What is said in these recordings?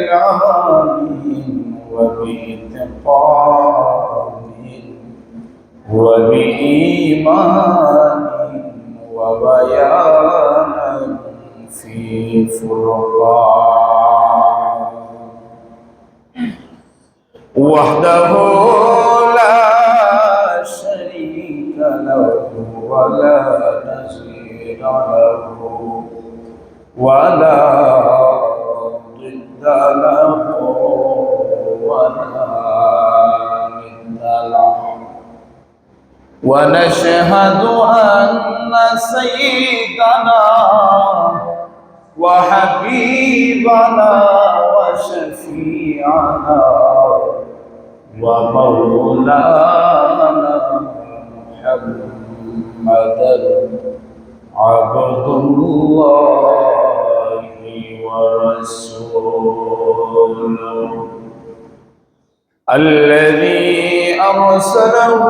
وبإعلان وبإتقان وبإيمان وبيان في فرقان وحده لا شريك له ولا نظير له ولا ضد له ولا ند له ونشهد أن سيدنا وحبيبنا وشفيعنا ومولانا محمدا عبد الله ورسوله الذي أرسله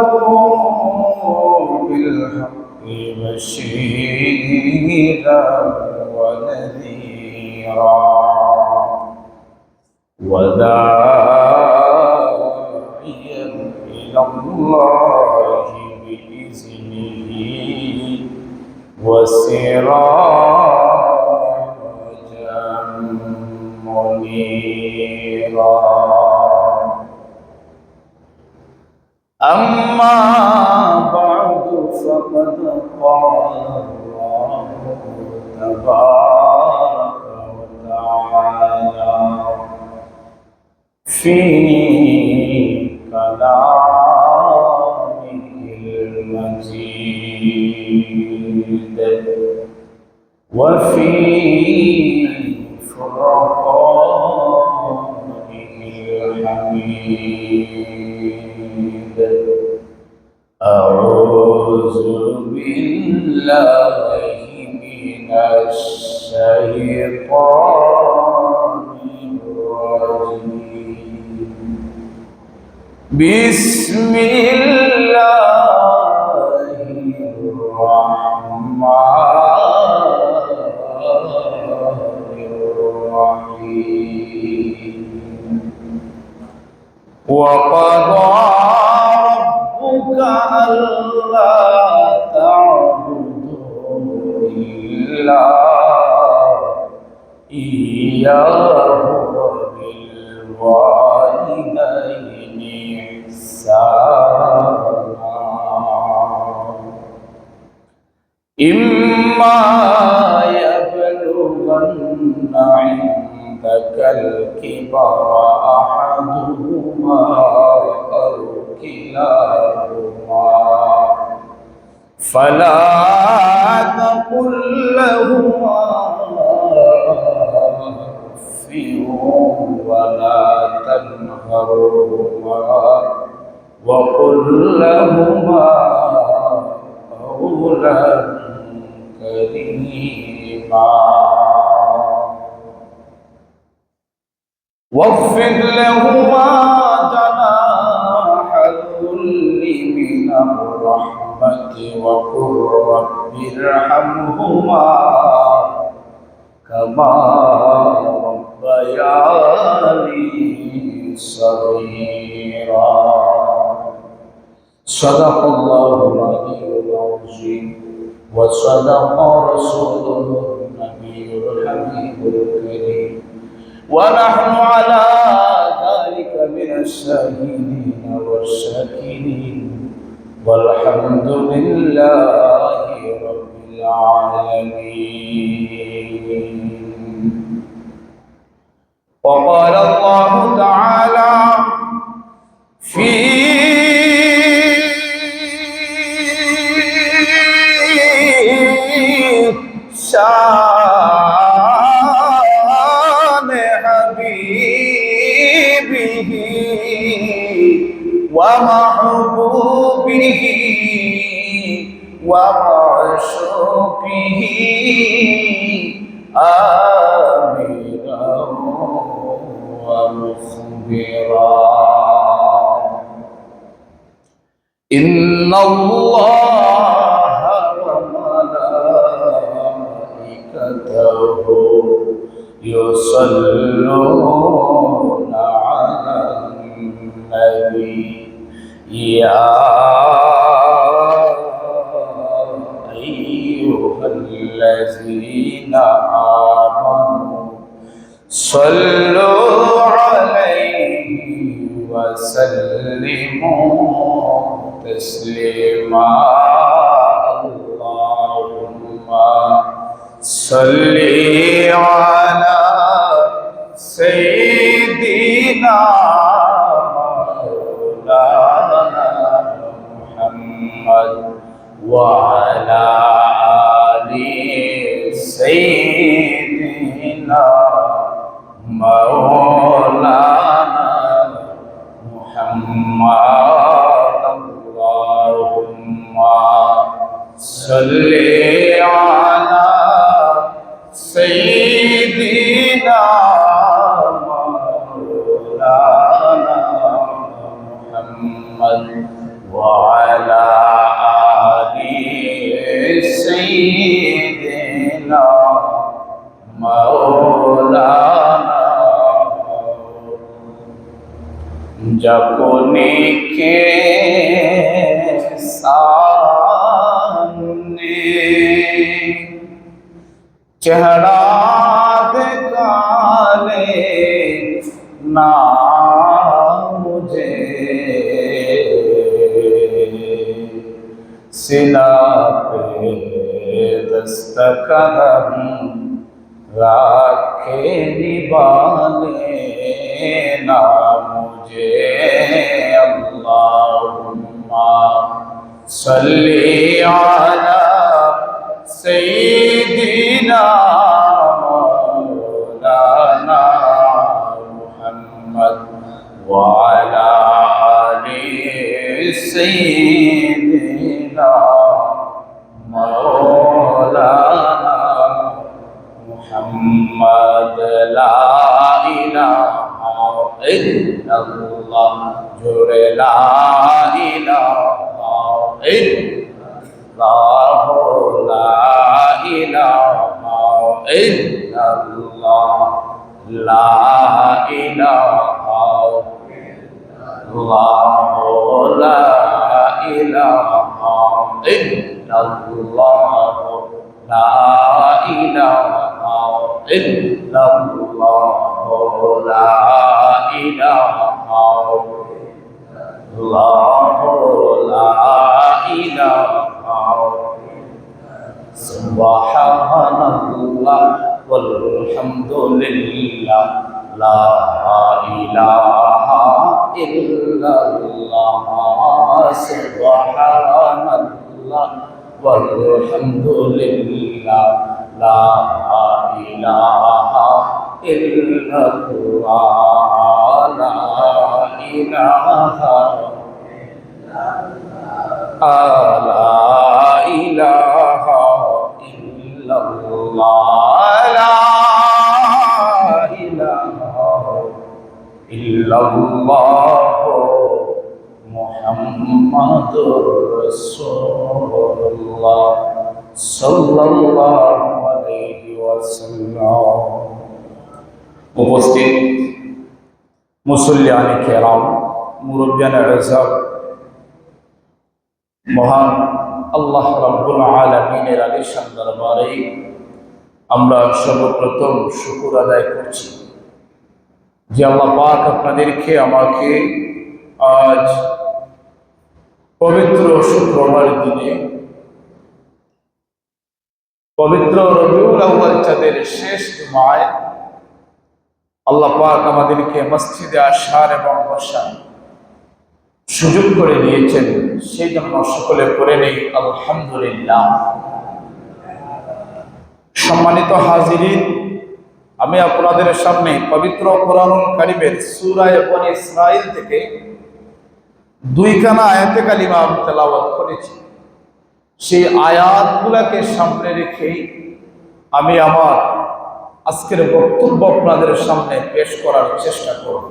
بالحق بشيرا ونذيرا وداعيا إلى الله بإذنه وسراجا منيرا أما بعد فقد قال الله تبارك وتعالى في كلامه المجيد وفي فرقانه الحميد أعوذ بالله من الشيطان الرجيم بسم الله الرحمن الرحيم وقضى ربك ألا تعبدوا إلا إياه وبالوالدين إحسانا إما يبلغن عندك الكبر أحدهما أو كلاهما فلا تقل لهما أف ولا تنهرهما وقل لهما قولا كريما واخفض لهما جناح الذل من الرحمة وقل رب ارحمهما كما ربياني صغيرا صدق الله العلي العظيم وصدق رسوله النبي الحبيب الكريم ونحن على ذلك من الشاهدين والشاكرين والحمد لله رب العالمين وقال الله تعالى في شان حبيبه ومحبوبه ومعشوقه آمرا ومخبرا إن الله وملائكته يصلون على النبي يا أيها الذين آمنوا صلوا عليه وسلموا تسليما اللهم صل على سيدنا مولانا محمد وعلى آل سيدنا مولانا محمد اللهم صل على سيدنا مولانا محمد وعلى آل سيدنا مولانا जपने के सामने चढ़ा दे काले ना मुझे सिला पे दस्तकदम राखे निभाने ना मुझे अल्लाहुम्मा सल्ली अला सय्यिदिना मौलाना मुहम्मद व अला आलि सय्यिदिना मौलाना मुहम्मद ला इलाहा इल्लल्लाह जुड़े ला इलाहा इल्लल्लाह ला इलाहा इल्लल्लाह ला इलाहा इल्लल्लाह ला इलाहा इल्लल्लाह ला इलाहा इल्लल्लाह ला इलाहा इल्लल्लाह ला इलाहा सुब्हानल्लाह वल्हम्दुलिल्लाह ला इलाहा इल्लल्लाह सुब्हानल्लाह वल्हम्दुलिल्लाह ला इलाहा इल्लल्लाह ला इलाहा ला इलाहा इल्लल्लाह ला इलाहा इल्लल्लाह मुहम्मदुर रसूलुल्लाह सल्लल्लाहु अलैहि वसल्लम। उपस्थित मुसल्लियाने किराम, मुरब्बियाने आज़म, মহান আল্লাহ রাব্বুল আলামিনের আলিশান দরবারে আমরা সর্বপ্রথম শুকর আদায় করছি যে আল্লাহ পাক আপনাদেরকে আমাকে আজ পবিত্র শুক্রবার দিনে পবিত্র রবিউল আউয়াল চাঁদের শেষ জুমায় আল্লাহ পাক আমাদেরকে মসজিদে আসার এবং বসার সুযোগ করে দিয়েছেন, সেই জন্য সকলে পড়ে নেই আলহামদুলিল্লাহ। সম্মানিত হাজিরিন, আমি আপনাদের সামনে পবিত্র কোরআনুল কারীমের সূরা বনী ইসরাঈল থেকে দুইখানা আয়াতে কালিমা তেলাওয়াত করেছি। সেই আয়াতগুলোকে সামনে রেখে আমি আমার আজকের বক্তব্য আপনাদের সামনে পেশ করার চেষ্টা করব।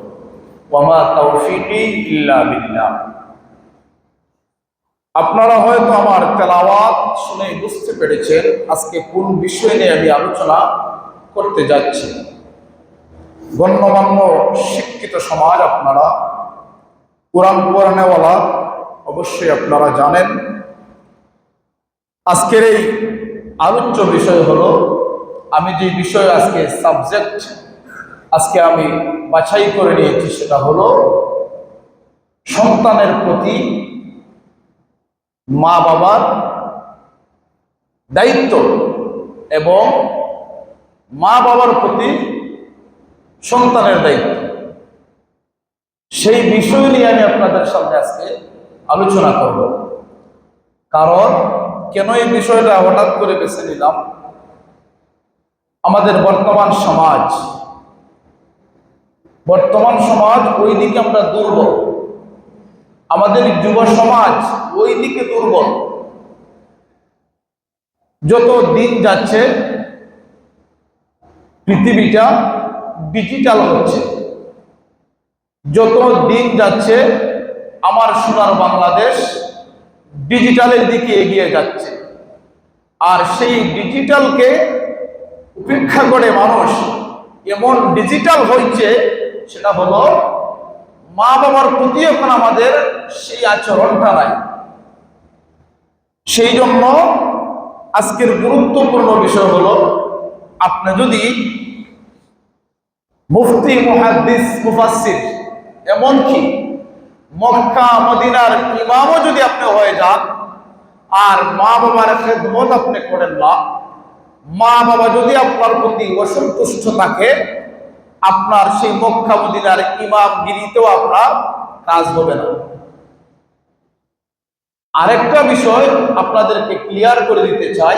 ওয়ামা তাওফীকি ইল্লা বিল্লাহ। আপনারা হয়তো আমার তেলাওয়াত শুনে বুঝতে পেরেছেন আজকে কোন বিষয় নিয়ে আমি আলোচনা করতে যাচ্ছি। গণ্যমান্য শিক্ষিত সমাজ আপনারা, কোরআন পড়ানেওয়ালা, অবশ্যই আপনারা জানেন আজকের এই আলোচ্য বিষয় হলো, আমি যে বিষয় আজকে সাবজেক্ট আজকে আমি বাছাই করে নিয়েছি সেটা হলো সন্তানের প্রতি মা বাবার দায়িত্ব এবং মা বাবার প্রতি সন্তানের দায়িত্ব। সেই বিষয় নিয়ে আমি আপনাদের সামনে আজকে আলোচনা করব। কারণ কেন এই বিষয়টা হঠাৎ করে বেছে নিলাম, আমাদের বর্তমান সমাজ ওই দিকে আমরা দুর্বল, আমাদের যুব সমাজ ওই দিকে দুর্বল। যত দিন যাচ্ছে পৃথিবীটা ডিজিটাল হচ্ছে, যত দিন যাচ্ছে আমার সোনার বাংলাদেশ ডিজিটালের দিকে এগিয়ে যাচ্ছে। আর সেই ডিজিটালকে উপেক্ষা করে মানুষ এমন ডিজিটাল হয়েছে, সেটা হলো মা বাবার প্রতি এখন আমাদের সেই আচরণটা নাই। সেই জন্য আজকের গুরুত্বপূর্ণ বিষয় হলো, আপনি যদি মুফতি, মুহাদ্দিস, মুফাসসির, এমনকি মক্কা মদিনার ইমামও যদি আপনি হয়ে যান আর মা বাবার খেদমত আপনি করেন না, মা বাবা যদি আপনার প্রতি অসন্তুষ্ট থাকে, আপনার সেই মক্কা মদিনার ইমামগিরিতেও আপনার কাজ হবে না। আরেকটা বিষয় আপনাদেরকে ক্লিয়ার করে দিতে চাই,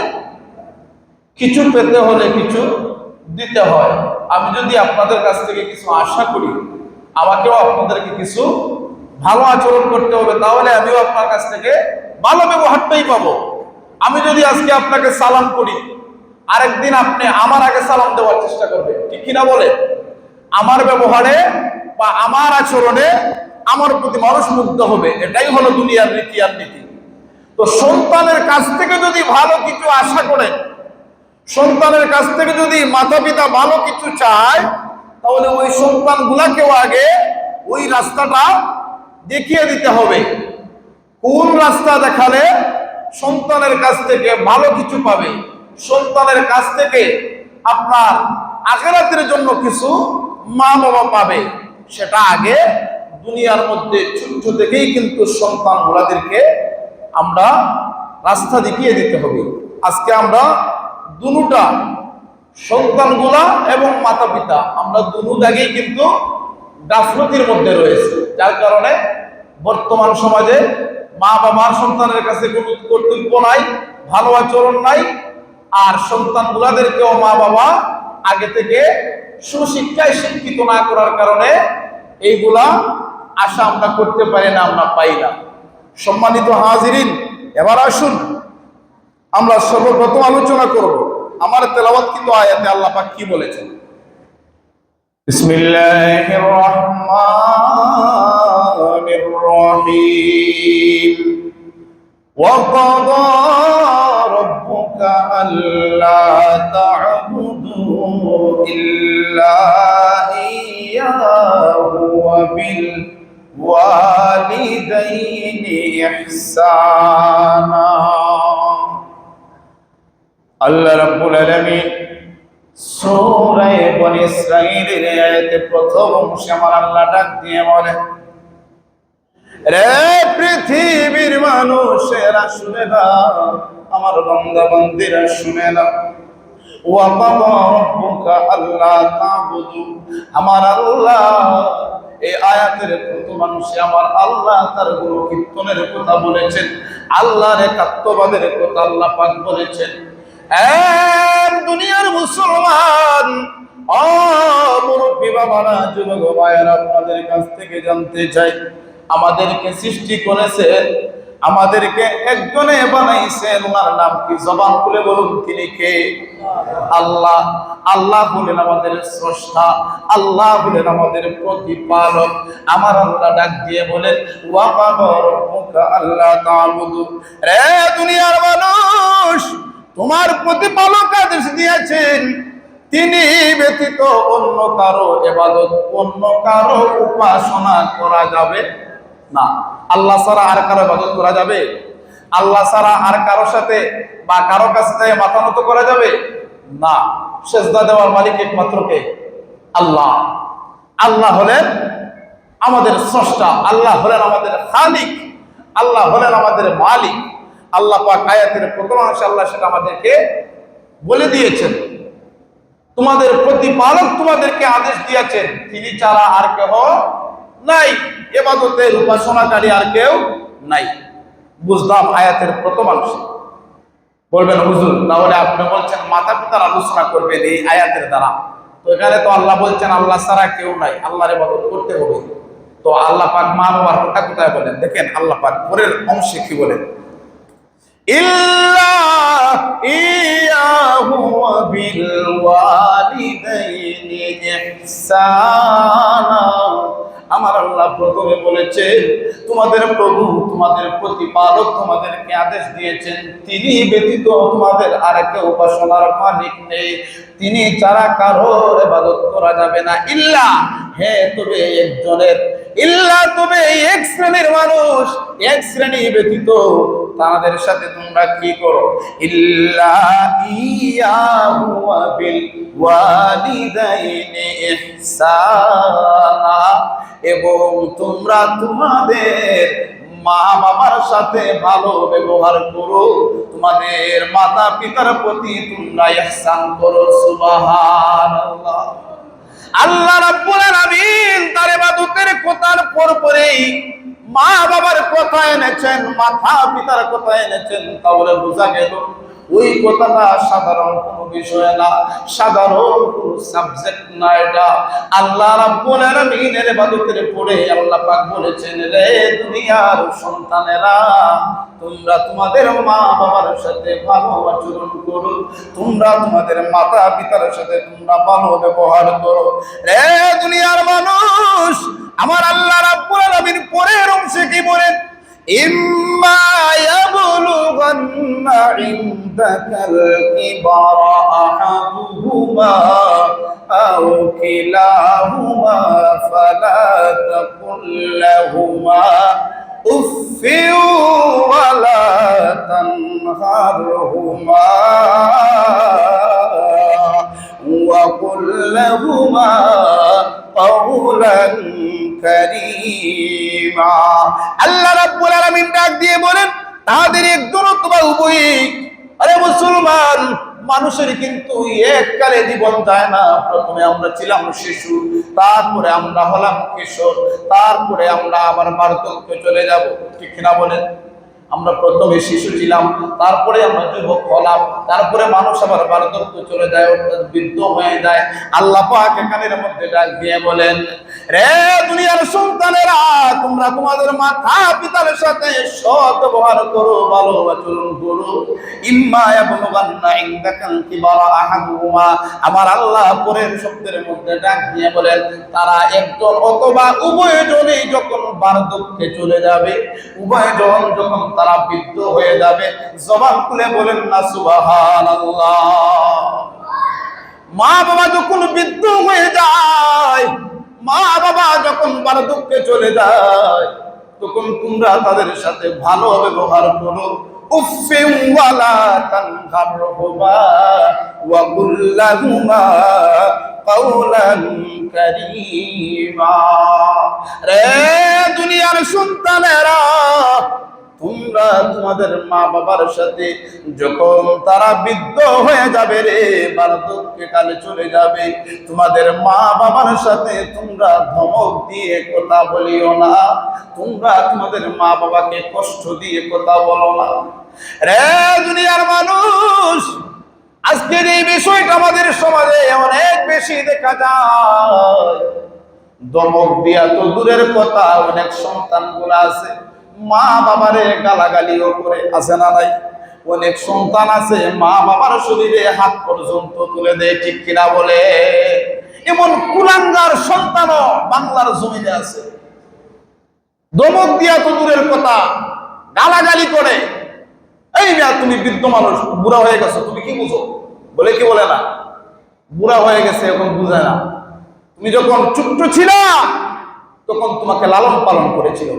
কিছু পেতে হলে কিছু দিতে হয়। আমি যদি আপনাদের কাছ থেকে কিছু আশা করি, আমাকেও আপনাদেরকে কিছু ভালো আচরণ করতে হবে, তাহলে আমিও আপনার কাছ থেকে ভালো ব্যবহারটাই পাবো। আমি যদি আজকে আপনাকে সালাম করি, আরেকদিন আপনি আমার আগে সালাম দেওয়ার চেষ্টা করবেন, ঠিক কিনা বলে? আমার ব্যবহারে বা আমার আচরণে আমার প্রতি মানুষ মুগ্ধ হবে, এটাই হলো দুনিয়ার রীতি আর নীতি। তো সন্তানের কাছ থেকে যদি ভালো কিছু আশা করেন, সন্তানের কাছ থেকে যদি মাতা পিতা ভালো কিছু চায়, তাহলে ওই সন্তানগুলাকেও আগে ওই রাস্তাটা দেখিয়ে দিতে হবে। কোন রাস্তা দেখালে সন্তানের কাছ থেকে ভালো কিছু পাবে, সন্তানের কাছ থেকে আপনার আখিরাতের জন্য কিছু মা বাবা পাবে, সেটা আগে দুনিয়ার মধ্যে ছোট থেকেই কিন্তু সন্তানগুলাদেরকে আমরা রাস্তা দেখিয়ে দিতে হবে। আজকে আমরা দুটা সন্তানগুলা এবং মাতা পিতা, আমরা দুটো জায়গায় কিন্তু গাফলতির মধ্যে রয়েছে, যার কারণে বর্তমান সমাজে মা বাবার সন্তানের কাছে কোনো কর্তব্য নাই, ভালো আচরণ নাই। আর সন্তানগুলাদেরকেও মা বাবা আগে থেকে সুশিক্ষায় শিক্ষিত না করার কারণে এইগুলা আশা আমরা করতে পারি না, আমরা পাই না। সম্মানিত হাজিরিন, এবার আসুন আমরা সর্বপ্রথম আলোচনা করব আমার তেলাওয়াতকৃত আয়াতে আল্লাহ পাক কি বলেছেন। বিসমিল্লাহির রাহমানির রহিম। ওয়া ক্বাদা রাব্বুকা আল্লা তা'বুদু ইল্লা ইয়্যাহু ওয়া বিল ওয়ালিদাইনি ইহসানা। আল্লাহ রাব্বুল আলামিন সূরা বনী ইসরাঈলের আয়াতে প্রথম অংশে আমার আল্লাহ ডাক দিয়ে বলে, রে পৃথিবীর মানুষেরা শুনে নাও, আমার বান্দা বান্দীরা শুনে নাও। ওয়া ক্বাদা রাব্বুকা আল্লা তা'বুদু, আমার আল্লাহ এই আয়াতের প্রথম অংশে আমার আল্লাহ তার গুণ কীর্তনের কথা বলেছেন, আল্লাহর একাত্মবাদের কথা আল্লাহ পাক বলেছেন। দুনিয়ার মুসলমান, মুরব্বী বাবারা, যুবক ভাইয়েরা, আপনাদের কাছ থেকে জানতে চাই, আমাদেরকে সৃষ্টি করেছেন, আমাদেরকে একজনে বানাইছেন, ওনার নাম কি? জবান খুলে বলুন, তিনি কে? আল্লাহ। আল্লাহ বলেন আমাদের স্রষ্টা, আল্লাহ বলেন আমাদের প্রতিপালক। আমার আল্লাহ ডাক দিয়ে বলেন, ওয়া ক্বাদা রাব্বুকা আল্লা তা'বুদু, রে দুনিয়ার মানুষ, তোমার প্রতিপালক আদেশ দিয়েছেন তিনি ব্যতীত অন্য কারো ইবাদত, অন্য কারো উপাসনা করা যাবে না। আল্লাহ ছাড়া আর কারো ইবাদত করা যাবে? আল্লাহ ছাড়া আর কারো সাথে বা কারো কাছে মাথা নত করা যাবে না। সেজদা দেওয়ার মালিক একমাত্র কে? আল্লাহ। আল্লাহ হলেন আমাদের স্রষ্টা, আল্লাহ হলেন আমাদের খালিক, আল্লাহ হলেন আমাদের মালিক। আল্লাহ পাক আয়াতের প্রথম অংশে আল্লাহ সেটা আমাদেরকে বলে দিয়েছেন। তোমাদের প্রতিপালক তোমাদেরকে আদেশ দিয়েছেন, তিনি ছাড়া আর কেউ নাই, ইবাদতের উপাসনাকারী আর কেউ নাই। বুঝলাম আয়াতের প্রথম অংশ। বলবেন হুজুর, তাহলে আপনি বলছেন মাতা পিতার আলোচনা করবেন এই আয়াতের দ্বারা, তো এখানে তো আল্লাহ বলছেন আল্লাহ ছাড়া কেউ নাই, আল্লাহর ইবাদত করতে হবে। তো আল্লাহ পাক মা বাবার কথা কোথায় বলেন? দেখেন আল্লাহ পাক পরের অংশে কি বলেন, ইল্লা ইয়াহু ওয়া বিল ওয়ালিদাইনি ইহসানা। আমার আল্লাহ প্রথমে বলেছেন তোমাদের প্রভু, তোমাদের প্রতিপালক তোমাদেরকে আদেশ দিয়েছেন, তিনি ব্যতীত তোমাদের আর কেউ উপাসনার মালিক নেই, তিনি ছাড়া কারোর ইবাদত করা যাবে না। ইল্লা, হ্যাঁ তবে একজনের, ইল্লা তবে এক শ্রেণীর মানুষ, এক শ্রেণী ব্যতীত তাদের সাথে তোমরা কি করো, ইল্লা ইয়াহু ওয়া বিল ওয়ালিদাইনি ইহসানা, এবং তোমরা তোমাদের মা বাবার সাথে ভালো ব্যবহার করো, তোমাদের মাতা পিতার প্রতি তোমরা ইহসান করো। সুবহানাল্লাহ। আল্লাহ রাব্বুল আলামিন তার ইবাদতের কথার পরপরেই মা বাবার কথা এনেছেন, মাতা পিতার কথা এনেছেন। তাহলে বোঝা গেল ওই কথাটা সাধারণ কোনো বিষয় না, সাধারণ কোনো সাবজেক্ট না। এটা আল্লাহ রাব্বুল আলামিনের ইবাদতের পরে আল্লাহ পাক বলেছেন, রে দুনিয়ার সন্তানেরা, তোমরা তোমাদের মা বাবার সাথে ভালো আচরণ করো, তোমরা তোমাদের মাতা পিতার সাথে তোমরা ভালো ব্যবহার করো। রে দুনিয়ার মানুষ, আমার আল্লাহ রাব্বুল আলামিন পরের অংশে কি বলেন, ইম্মা ইয়াবলুগান্না ইনদাকাল কিবারা আহাদুহুমা আও কিলাহুমা ফালা তাকুল লাহুমা উফফিন ওয়ালা তানহারহুমা ওয়া কুল লাহুমা কাওলান কারীমা। আল্লাহ রাব্বুল আলামিন ডাক দিয়ে বলেন, তাদের একজন অথবা উভয়ই। আরে মুসলমান, মানুষের কিন্তু এককালে জীবন যায় না। প্রথমে আমরা ছিলাম শিশু, তারপরে আমরা হলাম কিশোর, তারপরে আমরা আবার বার্ধক্যে চলে যাব, ঠিক না বলেন? আমরা প্রথমে শিশু ছিলাম, তারপরে আমরা যুবক হলাম, তারপরে মানুষ আবার বার্ধক্য চলে যায়, অর্থাৎ বৃদ্ধ হয়ে যায়। আল্লাহ পাক এখানের মধ্যে ডাক দিয়ে বলেন, রে দুনিয়ার সন্তানেরা, তোমরা তোমাদের মাতা পিতার সাথে সৎ ব্যবহার করো, ভালো আচরণ করো। ইম্মা ইয়াবলুগান্না ইনদাকাল কিবারা আহাদুহুমা, আমার আল্লাহ পরের শব্দের মধ্যে ডাক দিয়ে বলেন, তারা একজন অথবা উভয়জনই যখন বার্ধক্যে চলে যাবে, উভয়জন যখন তারা বৃদ্ধ হয়ে যাবে, জবান খুলে বলেন না সুবহানাল্লাহ। মা বাবা যখন বৃদ্ধ হয়ে যায়, মা বাবা যখন বার্ধক্যে চলে যায়, তখন তোমরা তাদের সাথে ভালো ব্যবহার করো। উফফিন ওয়ালা তানহারহুমা ওয়া কুল লাহুমা কাওলান কারীমা। রে দুনিয়ার সন্তানেরা, তোমরা তোমাদের মা বাবার সাথে যখন তারা বৃদ্ধ হয়ে যাবে, রে বার্ধক্যে কালে চলে যাবে, তোমাদের মা বাবার সাথে তোমরা ধমক দিয়ে কথা বলিও না, তোমরা তোমাদের মা বাবাকে কষ্ট দিয়ে কথা বলো না। রে দুনিয়ার মানুষ, আজকের এই বিষয়টা আমাদের সমাজে অনেক বেশি দেখা যায়। ধমক দিয়া তো দূরের কথা, অনেক সন্তানগুলো আছে মা বাবারে গালাগালিও করে, আছে না নাই? অনেক সন্তান আছে মা বাবার শরীরে হাত পর্যন্ত তুলে দেয়, ঠিক কিনা বলে? এমন কুলাঙ্গার সন্তানও বাংলার জমিনে আছে। ধমক দিয়া তো দূরের কথা, গালাগালি করে। এই না, তুমি বৃদ্ধ মানুষ, বুড়া হয়ে গেছো, তুমি কি বুঝো? বলে কি বলে না? বুড়া হয়ে গেছে, এখন বুঝে না। তুমি যখন ছোট্ট ছিল তখন তোমাকে লালন পালন করেছিল।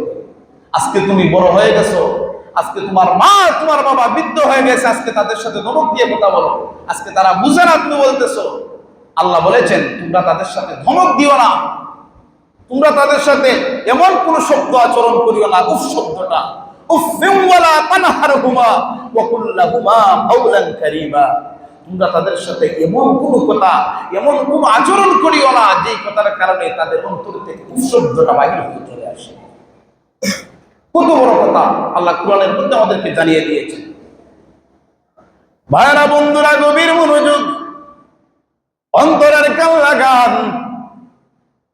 আজকে তুমি বড় হয়ে গেছো, আজকে তোমার মা তোমার বাবা বৃদ্ধ হয়ে গেছে, আজকে তাদের সাথে ধমক দিয়ে কথা বলো, আজকে তারা বুঝে না তুমি বলতেছো। আল্লাহ বলেছেন তোমরা তাদের সাথে ধমক দিও না, তোমরা তাদের সাথে এমন কোন শব্দ আচরণ করিও না। উফ শব্দটা, উফিম ওয়ালা তানহারহুমা ওয়া কুল লাহুমা কাওলান কারীমা। তোমরা তাদের সাথে এমন কোন কথা, এমন কোন আচরণ করিও না যে কথার কারণে তাদের অন্তর থেকে উফ শব্দটা বাহির হয়ে চলে আসে। কত বড় কথা আল্লাহ কোরআনের মধ্যে আমাদেরকে জানিয়ে দিয়েছেন। ভাইরা বন্ধুরা, গভীর মনোযোগ, অন্তরের কান লাগান।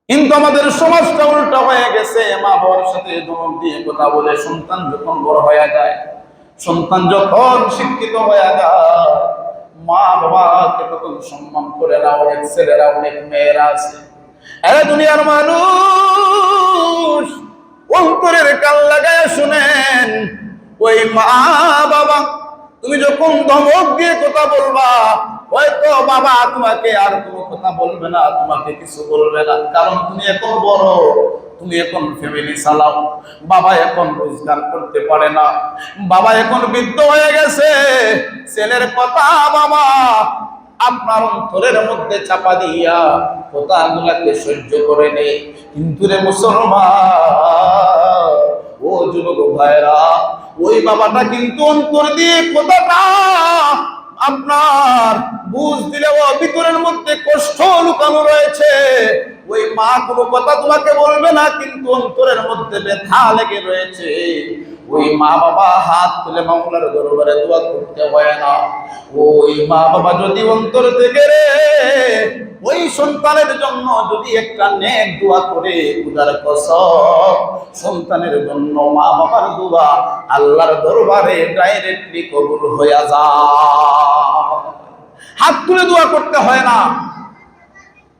কিন্তু আমাদের সমাজটা উল্টা হয়ে গেছে। মা বাবার সাথে ধমক দিয়ে কথা বলে সন্তান যখন বড় হয়ে যায়, সন্তান যখন শিক্ষিত হয়ে যায়, মা বাবাকে তখন সম্মান করে না। অনেক ছেলেরা, অনেক মেয়েরা আছে, এরা দুনিয়ার মানুষ, অন্তরের কান লাগায় শুনেন। ওই মা বাবা তুমি যখন ধমক দিয়ে কথা বলবা, হয়তো বাবা তোমাকে আর কোনো কথা বলবে না, তোমাকে কিছু বলবে না, কারণ তুমি এখন বড়, তুমি এখন ফ্যামিলি চালাও। বাবা এখন রোজগার করতে পারে না, বাবা এখন বৃদ্ধ হয়ে গেছে। ছেলের কথা বাবা আপনার অন্তরের মধ্যে চাপা দিয়া কথাগুলাকে সহ্য করে নেই। কিন্তু রে মুসলমান, ও যুবক ভাইরা, ওই বাবাটা কিন্তু অন্তর দিয়ে কথাটা আপনার বুঝ দিলেও ভিতরের মধ্যে কষ্ট লুকানো রয়েছে। ওই মা কোনো কথা তোমাকে বলবে না, কিন্তু অন্তরের মধ্যে ব্যথা লেগে রয়েছে। ওই মা বাবা হাত তুলে মাওলার দরবারে দোয়া করতে হয় না। ওই মা বাবা যদি অন্তর থেকে ওই সন্তানের জন্য যদি একটা নেক দোয়া করে, খোদার কসম সন্তানের জন্য মা বাবার দোয়া আল্লাহর দরবারে ডাইরেক্টলি কবুল হয়ে যায়। হাত তুলে দোয়া করতে হয় না।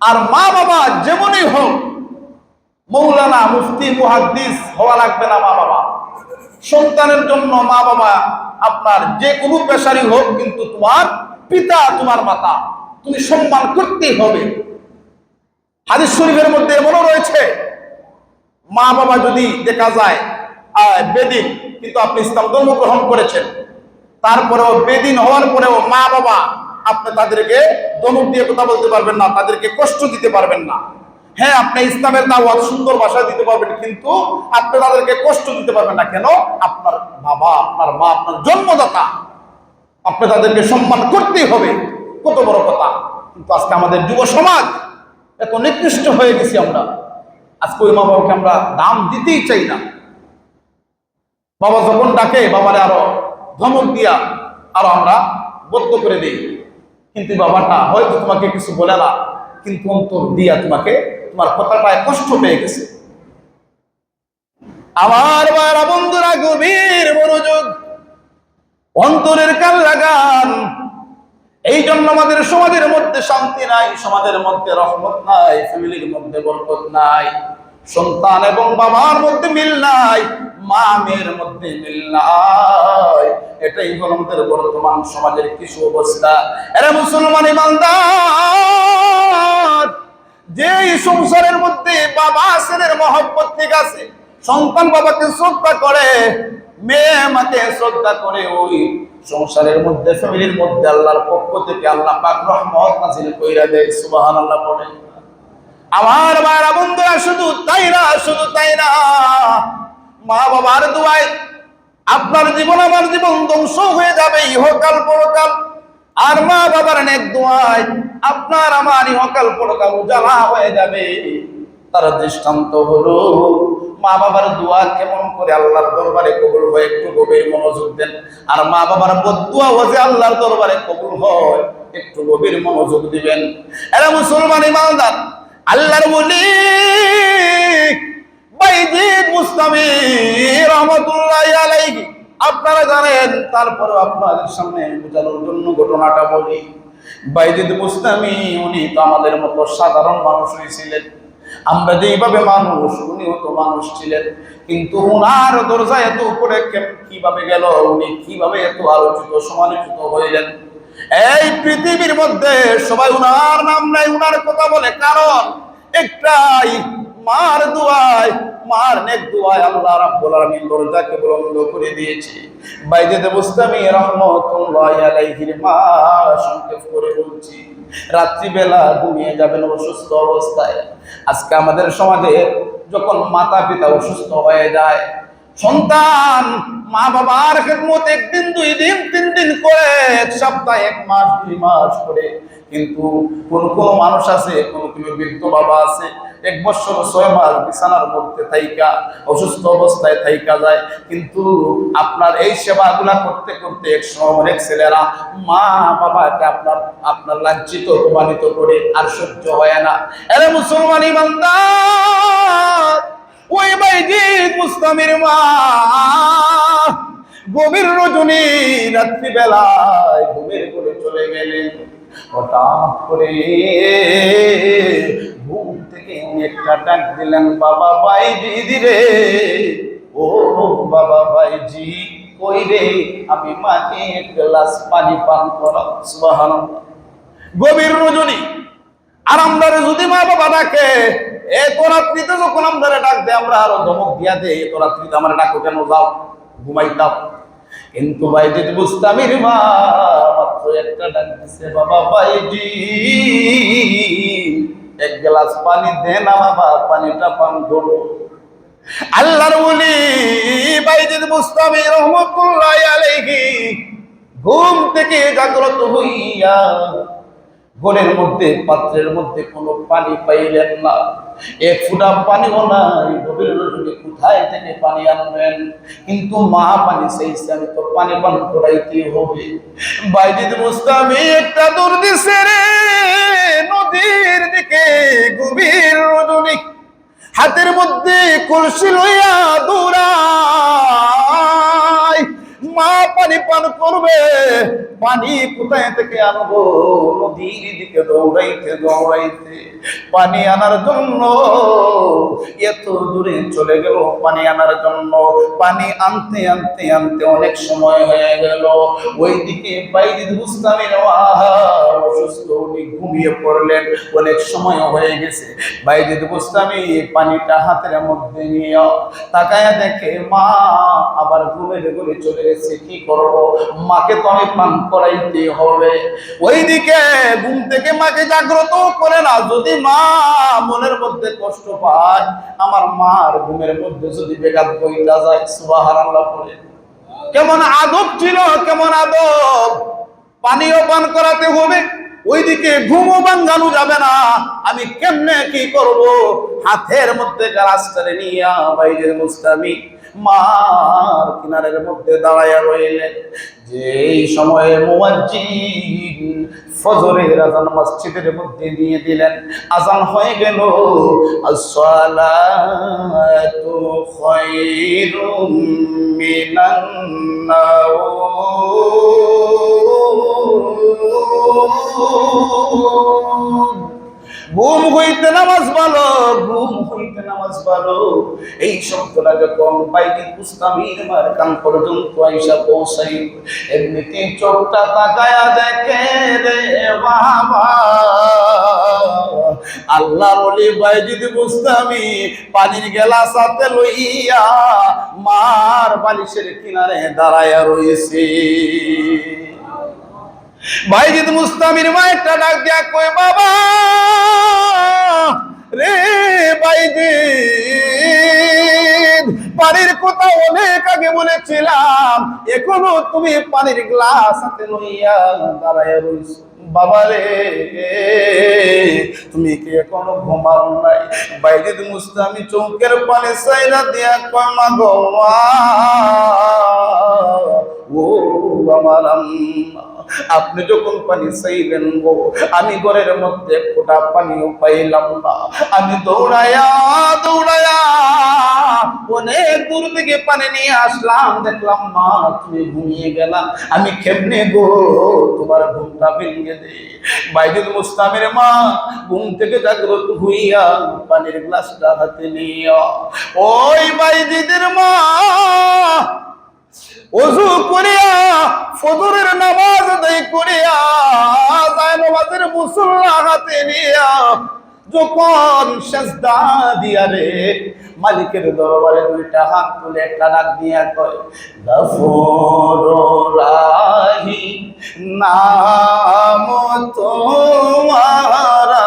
আর মা বাবা যেমনই হোক, মৌলানা, মুফতি, মুহাদ্দিস হওয়া লাগবে না মা বাবা। সন্তানের জন্য মা বাবা আপনার যে কোনো পেশারই হোক, কিন্তু তোমার পিতা, তোমার মাতা তুমি সম্মান করতেই হবে। হাদিস শরীফের মধ্যে এমনও রয়েছে, মা বাবা যদি দেখা যায় বেদিন, কিন্তু আপনি ইসলাম ধর্ম গ্রহণ করেছেন, তারপরেও বেদিন হওয়ার পরেও মা বাবা আপনি তাদেরকে ধমক দিয়ে কথা বলতে পারবেন না, তাদেরকে কষ্ট দিতে পারবেন না। হ্যাঁ, আপনি ইসলামের দাওয়াত সুন্দর ভাষায় দিতে পারবেন, কিন্তু আপনি তাদেরকে কষ্ট দিতে পারবেন না। কেন? আপনার বাবা, আপনার মা, আপনার জন্মদাতা, আপনি তাদেরকে সম্মান করতেই হবে। কত বড় কথা। কিন্তু আজকে আমাদের যুব সমাজ এত নিকৃষ্ট হয়ে গেছি আমরা, আজকে ওই মা বাবাকে আমরা দাম দিতেই চাই না। বাবা যখন ডাকে, বাবারে আরো ধমক দিয়া আরো আমরা বদ্ধ করে দিই। কিন্তু বাবাটা হয়তো তোমাকে কিছু বলে না, কিন্তু অন্তর দিয়া তোমাকে, তোমার কথাটায় কষ্ট পেয়ে গেছে। আমার বাবা বন্ধুরা, গভীর মনোযোগ, অন্তরের কান লাগান। এই জন্য আমাদের সমাজের মধ্যে শান্তি নাই, সমাজের মধ্যে রহমত নাই, ফ্যামিলির মধ্যে বরকত নাই, সন্তান এবং বাবার মধ্যে মিল নাই, মা মেয়ের মধ্যে মিল নাই। এটাই হলো আমাদের বর্তমান সমাজের কিছু অবস্থা। এরা মুসলমান ইমানদার, যে সংসারের মধ্যে বাবা ছেলের মহব্বত ঠিক আছে, সন্তান বাবাকে শ্রদ্ধা করে, মেয়ে মাকে শ্রদ্ধা করে, ওই সংসারের মধ্যে, ফ্যামিলির মধ্যে আল্লাহর পক্ষ থেকে আল্লাহ পাক রহমত নাযিল কইরা দেয়। সুবহানাল্লাহ পড়ে। আমার মারা বন্ধুরা, শুধু তাই না, শুধু তাই না, মা বাবার দোয়ায় আপনার জীবন, আমার জীবন ধ্বংস হয়ে যাবে ইহকাল পরকাল। আর মা বাবার নেক দোয়ায় আপনার আমার ইহকাল পরকাল উজালা হয়ে যাবে। তার দৃষ্টান্ত হলো, মা বাবার দোয়া কেমন করে আল্লাহর দরবারে কবুল হয়, একটু গভীর মনোযোগ দেন। আর মা বাবার বদদুয়া যে আল্লাহর দরবারে কবুল হয়, একটু গভীর মনোযোগ দিবেন। এরা মুসলমান ইমানদার, আল্লাহর ওলি বাইজিদ বুস্তামি রহমাতুল্লাহি আলাইহি, আপনারা জানেন, তারপরে আপনাদের সামনে বোঝানোর জন্য ঘটনাটা বলি। বাইজিদ বুস্তামি উনি তো আমাদের মতো সাধারণ মানুষ ছিলেন, আমরা যেইভাবে মানুষ, উনিও তো মানুষ ছিলেন। কিন্তু উনার দরজা এত উপরে কিভাবে গেল, উনি কিভাবে এত আলোচিত সমালোচিত হইলেন? এই পৃথিবীর মধ্যে সবাই উনার নাম নাই, উনার কথা বলে, কারণ একটাই, মার দুয়ায়, মার নেক দুয়ায় আল্লাহ রাব্বুল আলামিন দরজাকে বন্ধ করে দিয়েছে। বাইজিদ বুস্তামি রাহমাতুল্লাহি আলাইহির মা, সংক্ষেপ করে বলছি, রাত্রিবেলা ঘুমিয়ে যাবেন অসুস্থ অবস্থায়। আজকে আমাদের সমাজে যখন মাতা পিতা অসুস্থ হয়ে যায়, সন্তান মা বাবার খেদমত একদিন, 2 দিন, 3 দিন করে, এক সপ্তাহ, 1 মাস, 2 মাস করে, কিন্তু কোন কোন মানুষ আছে, কোন কোন বৃদ্ধ বাবা আছে 1 বছর 6 মাস বিছানার মধ্যে থাইকা, অসুস্থ অবস্থায় থাইকা যায়। কিন্তু আপনার এই সেবাগুলা করতে করতে এক সময় অনেক ছেলেরা মা বাবাকে আপনার লাঞ্ছিত অপমানিত করে আর সহ্য হয় না। আরে মুসলমান ইমানদার, ওই বাইজিদ মুস্তামির মা গভীর রজনী, রাত্রিবেলায় ঘুমের ঘরে চলে গেলেন। হঠাৎ করে ঘুম থেকে একটা ডাক দিলেন, বাবা বাইজিদ রে, ও বাবা বাইজি, কই রে, আমি মাকে 1 গ্লাস পানি পান করাও। সুবহানাল্লাহ। গভীর রজনী, আর আমরা যদি মা বাবা ডাকে, এত রাত্রিতে যখন আমরা ডাক দেয়, আমরা আরো ধমক দিয়া দেয়, এত রাত্রিতে আমরা ডাকো কেন, যাও ঘুমাইতাম। কিন্তু বাইজিদ বুস্তামির মা মাত্র একটা ডাক দিছে, বাবা বাইজি 1 গ্লাস পানি দে না বাবা, পানিটা পান করো। আল্লাহর ওলি বাইজিদ বুস্তামি রহমাতুল্লাহি আলাইহি ঘুম থেকে জাগ্রত হইয়া ঘরের মধ্যে, পাত্রের মধ্যে কোনো পানি পাইলেন না, 1 ফোঁটা পানিও নাই। গভীর রজনী কোথায় থেকে পানি আনবেন? কিন্তু মা পানি চাইছে, আমি তো পানি পান করাইতে হবে। বাইজিদ বুস্তামি একটা দৌড় দিছে রে নদীর দিকে। গভীর রজনী হাতের মধ্যে কলসি লইয়া দৌড়ায়, মা পানি পান করবে, পানি কোথায় থেকে আনবো? নদীর দিকে দৌড়াইতে দৌড়াইতে পানি আনার জন্য এত দূরে চলে গেল। পানি আনার জন্য পানি আনতে আনতে আনতে অনেক সময় হয়ে গেল। ওইদিকে বাইজিদ বুস্তামির অসুস্থ, উনি ঘুমিয়ে পড়লেন। অনেক সময় হয়ে গেছে। বাইজিদ বুস্তামি পানিটা হাতের মধ্যে নিয়ে তাকায়া দেখে মা আবার ঘুমের ঘরে চলে গেছে। কি করবো? মাকে তো আমি পান করাইতে হবে। ওইদিকে ঘুম থেকে মাকে জাগ্রত করে না, যদি মা মনের মধ্যে কষ্ট পায়, আমার মার ঘুমের মধ্যে যদি বেঘাত বইটা যায়। সুবহানাল্লাহ বলে কেমন আদব ছিল, কেমন আদব! পানিও পান করাতে হবে, ওইদিকে ঘুমও ভাঙানো যাবে না। আমি কেমনে কি করব? হাতের মধ্যে গ্লাসটারে নিয়ে বাইজিদ বুস্তামি মার কিনারের মধ্যে দাঁড়াইয়া রইলেন। যে এই সময়ে মুয়াজ্জিন ফজরের আযান মসজিদের মধ্যে দিয়ে দিলেন। আযান হয়ে গেল, আসসালাতু খায়রুম মিনান নাওম। ঘুম হইতে নামাজ ভালো, ঘুম হইতে নামাজ ভালো। এই শব্দটা যখন বাইজিদ বুস্তামির মার কান পর্যন্ত আইসা পৌঁছাই, এমনিতে চোখটা তাকায়া দেখে রে বাবা, আল্লাহর ওলি বাইজিদ বুস্তামি পানির গ্লাস হাতে লইয়া মার বালিশের কিনারে দাঁড়ায়া রয়েছে। বাইজিদ বুস্তামির মা একটা ডাক দিয়া কয়, বাবা রে বাইজিদ, পানির কথা অনেক আগে বলেছিলাম, এখনো তুমি পানির গ্লাস হাতে লইয়া দাঁড়ায় রইছো। বাবা রে, তুমি কি এখনো ঘুমাও নাই? বাইজিদ বুস্তামি চৌকের পানি সাইরা দিয়া কয়, মা গো মা, ও আমার আম্মা, আপনি যখন পানি চাইলেন গো, আমি ঘরের মধ্যে ফোঁটা পানিও পাইলাম না। আমি দৌড়ায়া দৌড়ায়া অনেক দূর থেকে পানি নিয়ে আসলাম, দেখলাম মা তুমি ঘুমিয়ে গেলা। আমি কেমনে গো তোমার ঘুমটা ভেঙে দে? বাইজিদ বুস্তামির মা ঘুম থেকে জাগ্রত হইয়া পানির গ্লাসটা হাতে নিয়া ওই বাইজিদের মা ওযু করিয়া ফজরের নামাজ আদায় করিয়া যায় নামাজের মুসল্লা হাতে নিয়া যখন সেজদা দিয়া রে মালিকের দরবারে দুইটা হাত তুলে একটা ডাক দিয়া কয় গফুর রাহিম নাম তোমার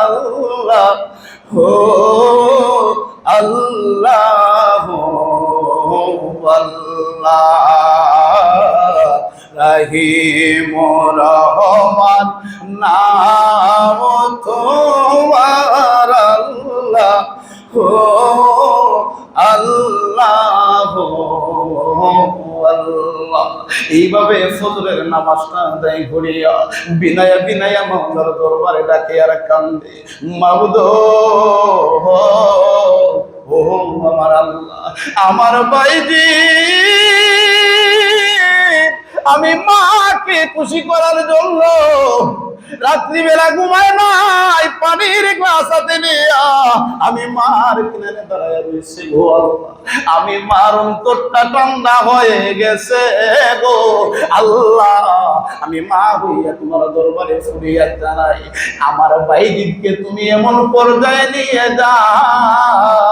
আল্লাহ হো আল্লাহ আল্লাহ রহিম রহমান নাম তোমার আল্লাহ হো আল্লাহ আল্লাহ। এইভাবে ফজরের নামাজটা আদায় করিয়া বিনয়া বিনয়া মাওলার দরবারে ডাকে আর কান্দে, মাবুদ ও আমার আল্লাহ, আমার বাইজি আমি মাকে খুশি করার জন্য রাত্রিবেলা ঘুমায় নাই, পানির গ্লাস হাতে নিয়া আমি মার কিনারে দাঁড়ায় রয়েছি গো আল্লাহ। আমি মার অন্তরটা ঠান্ডা হয়ে গেছে গো আল্লাহ। আমি মা হইয়া তোমার দরবারে ফরিয়াদ জানাই, আমার বাইজিকে তুমি এমন পর্যায়ে নিয়ে যাও,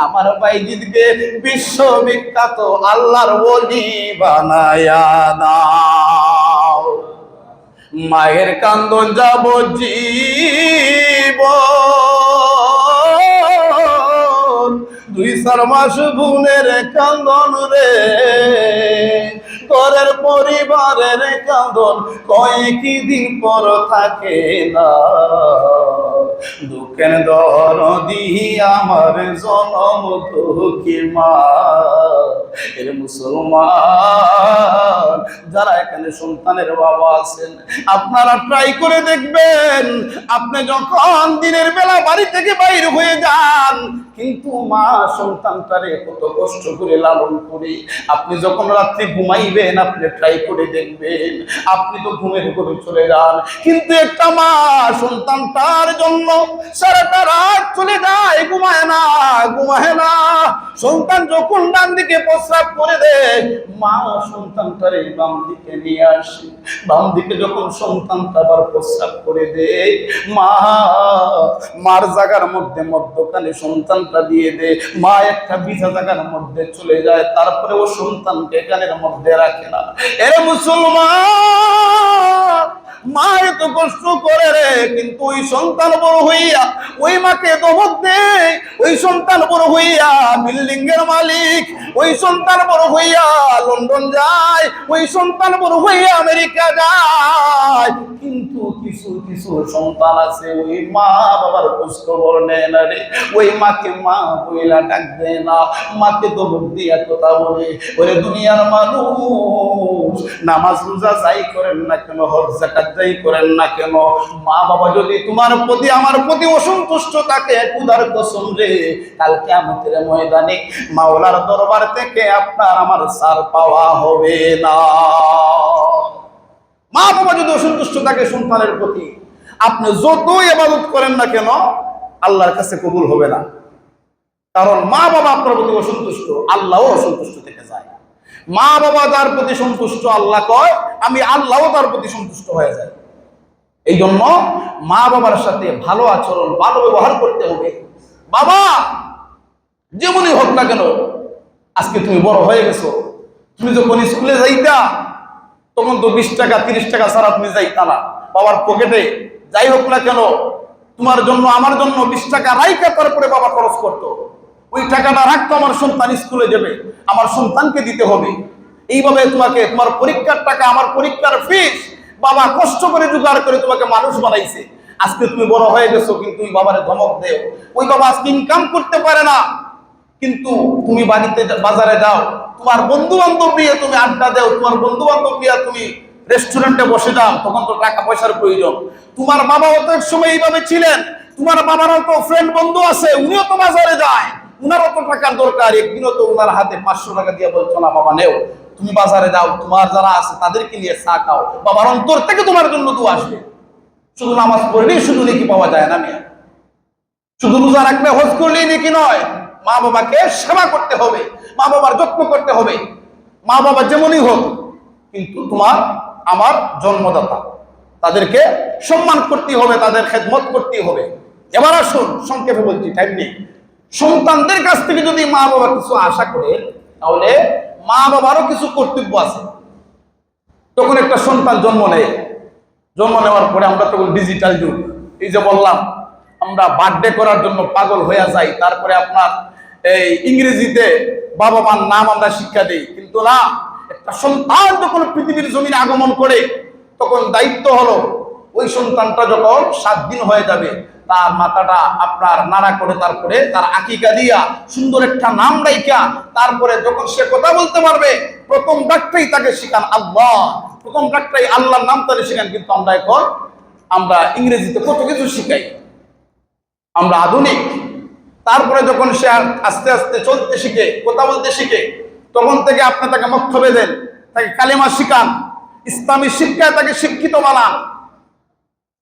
আমার বাইজিকে বিশ্ববিখ্যাত আল্লাহর ওলি বানায়া দাও। মায়ের কান্দন যাব জীবন, 2-4 মাস বোনের কান্দন রে, ঘরের পরিবারের কান্দন কয়েকই দিন পর থাকে না। দুঃখের দরদি আমার জনম দুঃখী মা। এর মুসলমান যারা এখানে সন্তানের বাবা আছেন, আপনারা ট্রাই করে দেখবেন, আপনি যখন দিনের বেলা বাড়ি থেকে বাইরে হয়ে যান, কিন্তু মা সন্তানটারে কত কষ্ট করে লালন করে, আপনি যখন রাত্রে ঘুমাইবেন আপনি ট্রাই করে দেখবেন, আপনি তো ঘুমের ঘরে চলে যান, কিন্তু একটা মা সন্তানটার জন্য সারাটা রাত চলে যায়, ঘুমায় না। সন্তান যখন ডান দিকে প্রস্রাব করে দেয়, মা সন্তানটারে বাম দিকে নিয়ে আসে, বাম দিকে যখন সন্তানটা আবার প্রস্রাব করে দেয়, মার জায়গার মধ্যে মধ্যখানে সন্তানটা দিয়ে দেয়, মা একটা ভিজা জায়গার মধ্যে চলে যায়, তারপরে ও সন্তানকে কানের মধ্যে রাখে না। এরে মুসলমান, মা এত কষ্ট করে রে, কিন্তু ওই সন্তান বড় হইয়া ওই মাকে ধমক দেয়, ওই সন্তান বড় হইয়া বিল্ডিং এর মালিক, ওই সন্তান বড় হইয়া লন্ডন যায়, ওই সন্তান বড় হইয়া আমেরিকা যায়। কিন্তু কিছু কিছু সন্তান আছে ওই মা বাবার খোঁজ খবর নেয় না রে, ওই মাকে মা বইলা ডাক দেয় না, মাকে ধমক দিয়া কথা বলে। ওরে দুনিয়ার মানুষ, নামাজ রোজা যাই করেন না কেন, হজ যাকাত যাই করেন না কেন, মা বাবা যদি তোমার প্রতি আমার প্রতি অসন্তুষ্ট থাকে, খুদার কসম রে, কাল কিয়ামতের ময়দানে মাওলার দরবার থেকে আপনার আমার ছাড় পাওয়া হবে না। মা বাবা যদি অসন্তুষ্ট থাকে সন্তানের প্রতি, আপনি যতই ইবাদত করেন না কেন আল্লাহর কাছে কবুল হবে না। কারণ মা বাবা আপনার প্রতি অসন্তুষ্ট, আল্লাহও অসন্তুষ্ট থেকে যায়। মা বাবা যার প্রতি সন্তুষ্ট, আল্লাহ কয় আমি আল্লাহও তার প্রতি সন্তুষ্ট হয়ে যায়। এই জন্য মা বাবার সাথে ভালো আচরণ, ভালো ব্যবহার করতে হবে। বাবা যেমনই হোক না কেন, আজকে তুমি বড় হয়ে গেছো, তুমি যখন স্কুলে যাইতা তখন তো 20 টাকা 30 টাকা ছাড়া তুমি যাইতা না বাবার পকেটে। যাই হোক না কেন, তোমার জন্য আমার জন্য 20 টাকা রাইখা তারপরে বাবা খরচ করতো। ওই টাকাটা রাখতো, আমার সন্তান স্কুলে যাবে, আমার সন্তানকে দিতে হবে। এইভাবে তোমাকে, তোমার পরীক্ষার টাকা, আমার পরীক্ষার ফিস বাবা কষ্ট করে জোগাড় করে তোমাকে মানুষ বানাইছে। আজকে তুমি বড় হয়ে গেছো, কিন্তু ওই বাবারে ধমক দেও। ওই বাবা আজকে ইনকাম করতে পারে না, কিন্তু তুমি বাড়িতে বাজারে যাও, তোমার বন্ধু বান্ধব নিয়ে তুমি আড্ডা দেও, তোমার বন্ধু বান্ধব নিয়ে তুমি রেস্টুরেন্টে বসে যাও, তখন তো টাকা পয়সার প্রয়োজন। তোমার বাবাও তো এক সময় এইভাবে ছিলেন, তোমার বাবারও তো ফ্রেন্ড বন্ধু আছে, উনিও তো বাজারে যায়, উনারও তো টাকার দরকার। একদিনও তো উনার হাতে 500 টাকা দিয়ে বলছো না বাবা নেও, তুমি বাজারে যাও, তোমার যারা আছে তাদেরকে নিয়ে চা খাও, বাবার অন্তর থেকে তোমার জন্য দোয়া আসবে। শুধু নামাজ পড়লেই শুধু নেকি পাওয়া যায় না মেয়ে, শুধু রোজা রাখলে হজ করলেই নেকি নয়। মা বাবাকে সেবা করতে হবে, মা বাবার যত্ন করতে হবে। মা বাবা যেমনই হোক, কিন্তু তোমার আমার জন্মদাতা, তাদেরকে সম্মান করতে হবে, তাদের খেদমত করতে হবে। এবার আসুন, সংক্ষেপে বলছি, টাইম নেই। সন্তানদের কাছ থেকে যদি মা বাবা কিছু আশা করে, তাহলে মা বাবারও কিছু কর্তব্য আছে। তখন একটা সন্তান জন্ম নেয়, জন্ম নেওয়ার পরে আমরা তখন ডিজিটাল যুগ, এই যে বললাম আমরা বার্থডে করার জন্য পাগল হয়ে যাই, তারপরে আপনার এই ইংরেজিতে বাবা মার নাম আমরা শিক্ষা দিই। কিন্তু না, একটা সন্তান যখন পৃথিবীর জমিনে আগমন করে, তখন দায়িত্ব হলো ওই সন্তানটা যখন 7 দিন হয়ে যাবে, তার মাথাটা আপনার নাড়া করে, তারপরে তার আকিকা দিয়া সুন্দর একটা নাম রাইখা, তারপরে যখন সে কথা বলতে পারবে, প্রথম ডাকটাই তাকে শিখান আল্লাহ, প্রথম ডাকটাই আল্লাহর নাম তাকে শিখান। কিন্তু আমরা এখন আমরা ইংরেজিতে কত কিছু শিখাই, আমরা আধুনিক। তারপরে যখন সে আস্তে আস্তে চলতে শিখে, কথা বলতে শিখে, তখন থেকে আপনি তাকে মক্তবে দেন, তাকে কালিমা শিখান, ইসলামী শিক্ষায় তাকে শিক্ষিত বানান।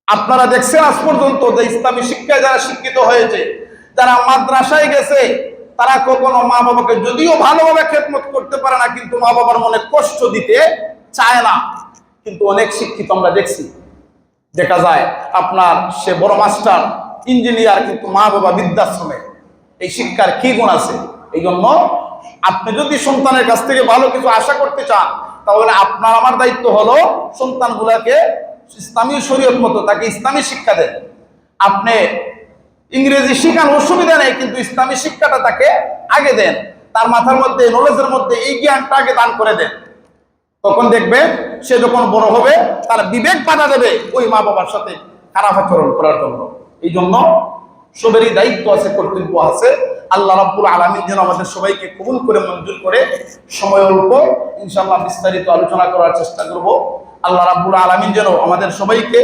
আপনারা দেখছেন আজ পর্যন্ত যে ইসলামী শিক্ষায় যারা শিক্ষিত হয়েছে, যারা মাদ্রাসায় গেছে, তারা কখনো মা বাবাকে যদিও ভালোভাবে খেদমত করতে পারে না, কিন্তু মা বাবার মনে কষ্ট দিতে চায় না। কিন্তু অনেক শিক্ষিত আমরা দেখছি, দেখা যায় আপনার সে বড় মাস্টার, ইঞ্জিনিয়ার, কিন্তু মা বাবা বৃদ্ধাশ্রমে। এই শিক্ষার কি গুণ আছে? এই জন্য আপনি যদি সন্তানের কাছ থেকে ভালো কিছু আশা করতে চান, তাহলে আপনার আমার দায়িত্ব হলো সন্তানগুলাকে ইসলামী শরীয়ত মতো তাকে ইসলামী শিক্ষা দেন। আপনি ইংরেজি শিখান, অসুবিধা নেই, কিন্তু ইসলামী শিক্ষাটা তাকে আগে দেন, তার মাথার মধ্যে, নলেজের মধ্যে এই জ্ঞানটা আগে দান করে দেন। তখন দেখবেন সে যখন বড় হবে, তার বিবেক বাধা দেবে ওই মা বাবার সাথে খারাপ আচরণ করার জন্য। এই জন্য সবেরই দায়িত্ব আছে, কর্তব্য আছে। আল্লাহ রাব্বুল আলামিন যেন আমাদের সবাইকে কবুল করে মঞ্জুর করে। সময় অল্প, ইনশাআল্লাহ বিস্তারিত আলোচনা করার চেষ্টা করব। আল্লাহ রাব্বুল আলামিন যেন আমাদের সবাইকে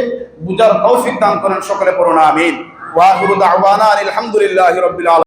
বুঝার তৌফিক দান করেন। সকলে পড়ুন আমিন। ওয়া আখিরু দাওয়ানা আলহামদুলিল্লাহি রাব্বিল আলামিন।